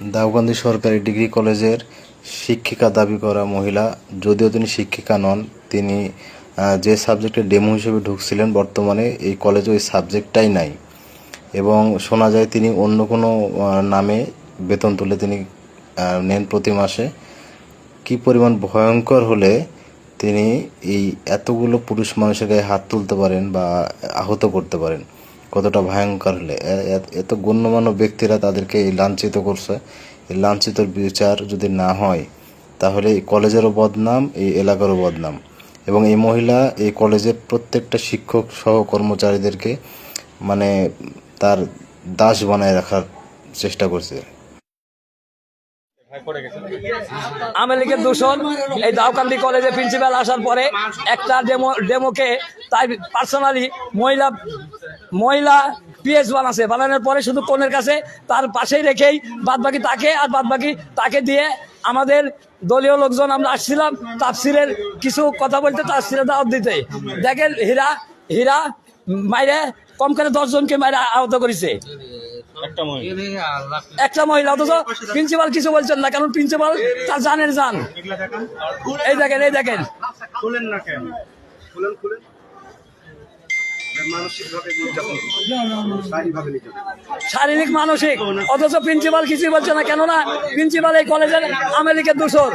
দাউকান্দি সরকারি ডিগ্রি কলেজের শিক্ষিকা দাবি করা মহিলা, যদিও তিনি শিক্ষিকা নন, তিনি যে সাবজেক্টে ডেমো হিসেবে ঢুকছিলেন বর্তমানে এই কলেজে ওই সাবজেক্টটাই নাই এবং শোনা যায় তিনি অন্য কোনো নামে বেতন তুলে তিনি নেন প্রতি মাসে। কী পরিমাণ ভয়ঙ্কর হলে তিনি এই এতগুলো পুরুষ মানুষের গায়ে হাত তুলতে পারেন বা আহত করতে পারেন, কতটা ভয়ঙ্কর হলে এত গণ্যমান্য ব্যক্তিরা তাদেরকে এই লাঞ্ছিত করছে। এই লাঞ্ছিতর বিচার যদি না হয় তাহলে এই কলেজেরও বদনাম, এই এলাকারও বদনাম। এবং এই মহিলা এই কলেজের প্রত্যেকটা শিক্ষক সহ কর্মচারীদেরকে মানে তার দাস বানায় রাখার চেষ্টা করছে। আওয়ামী লীগের দূষণ এই দাউকান্দি কলেজে প্রিন্সিপাল আসার পরে একটা ডেমোকে তাই পার্সোনালি মহিলা পিএস বানানোর পরে শুধু কোণের কাছে তার পাশেই রেখেই বাদবাকি তাকে দিয়ে আমাদের দলীয় লোকজন আমরা আসছিলাম তাফসিরের কিছু কথা বলতে, তাফসিরের দাওয়াত দিতে। দেখেন হীরা মাইরে কম করে 10 জনকে মাইরে আহত করেছে একটা মহিলা, অথচ প্রিন্সিপাল কিছু বলছেন না, কারণ প্রিন্সিপাল তার জানের জান। এই দেখেন শারীরিক মানসিক, অথচ প্রিন্সিপাল কিছুই বলছে না। কেননা প্রিন্সিপাল এই কলেজের আওয়ামী লীগের দূষণ।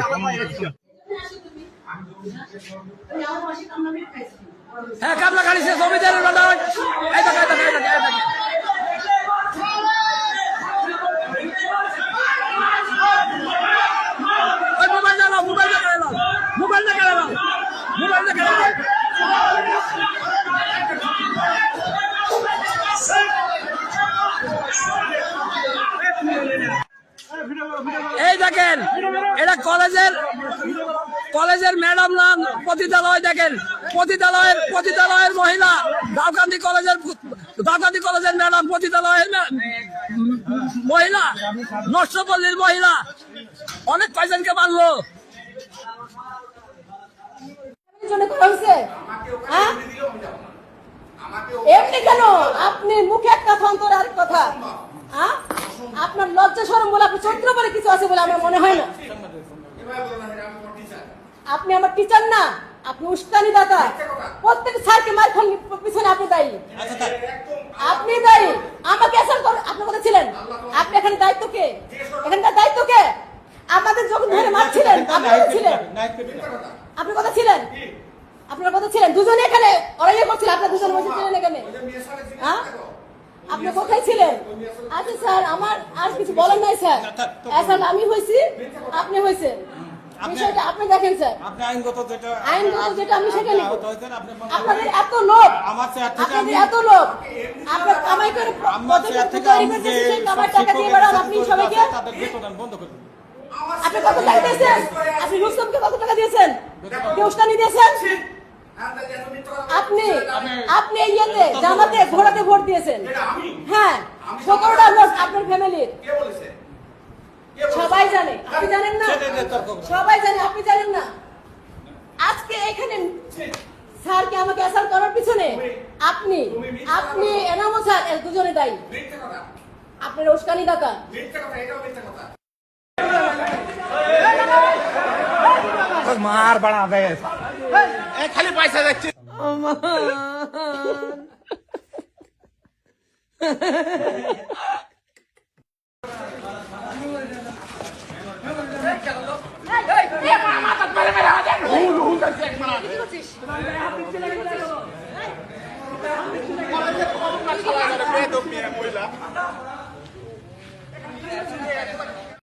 হ্যাঁ, কামলা খাড়িছে জমিদারের এই দেখেন, এটা কলেজের ম্যাডাম নাম পতিতালয়। দেখেন পতিতালয়ের মহিলা, দাউকান্দি কলেজের ম্যাডাম পতিতালয়ের মহিলা, নষ্টপল্লীর মহিলা, অনেক কয়জনকে মারলো। এমনি কেন আপনি মুখে এক কথা অন্তর আরেক কথা? আপনার লজ্জা শরম বলে, আপনার চরিত্র বলে কিছু আছে বলে আমার মনে হয় না। আপনি আমার টিচার না, আপনি উস্কানি দাতা। প্রত্যেক স্যারকে মার খান পিছনে আপনি দায়ী। আপনি দায়ী। আমাকে অ্যাসাল্ট করেন, আপনি কথা ছিলেন। আপনি এখানে দায়িত্ব কে? এখানকার দায়িত্ব কে? আমাদের যখন ধরে মারছিলেন আপনি কথা ছিলেন। আপনি কথা ছিলেন, আপনার কথা ছিলেন। দুজনে এখানে অরাইয়া করছিলেন, আপনার দুজনে বসে ছিলেন এখানে। হ্যাঁ, আপনি কোথায় ছিলেন? আচ্ছা স্যার, আমার আর কিছু বলেন নাই স্যার। আসলে আমি হয়েছি, আপনি হয়েছেন, বিষয়টা আপনি দেখেন স্যার। আইনগত যেটা আমি সেটা লিখব। আপনাদের এত লোক, আপনার কামাই করে তৈরি করতেছে, সেই কামাই টাকা দিয়ে বেড়ান আপনি সবাইকে। আপনি কত টাকা দিয়েছেন? আপনি রুস্তমকে কত টাকা দিয়েছেন? কেউ উস্কানি দিয়েছেন? আপনি ইয়েতে জামাতে ঘোড়াতে ভোট দিয়েছেন। হ্যাঁ, 17টা লোক আপনার ফ্যামিলির। সবাই জানে, আপনি জানেন না? সবাই জানে, আপনি জানেন না? আজকে এখানে স্যারকে আমাকে অ্যাসাল্ট করার পিছনে আপনি এনামুল স্যার এর দুজনে দায়ী। আপনার উস্কানি দাতা। মার বাড়া দেয় খালি পয়সা যাচ্ছে। মহিলা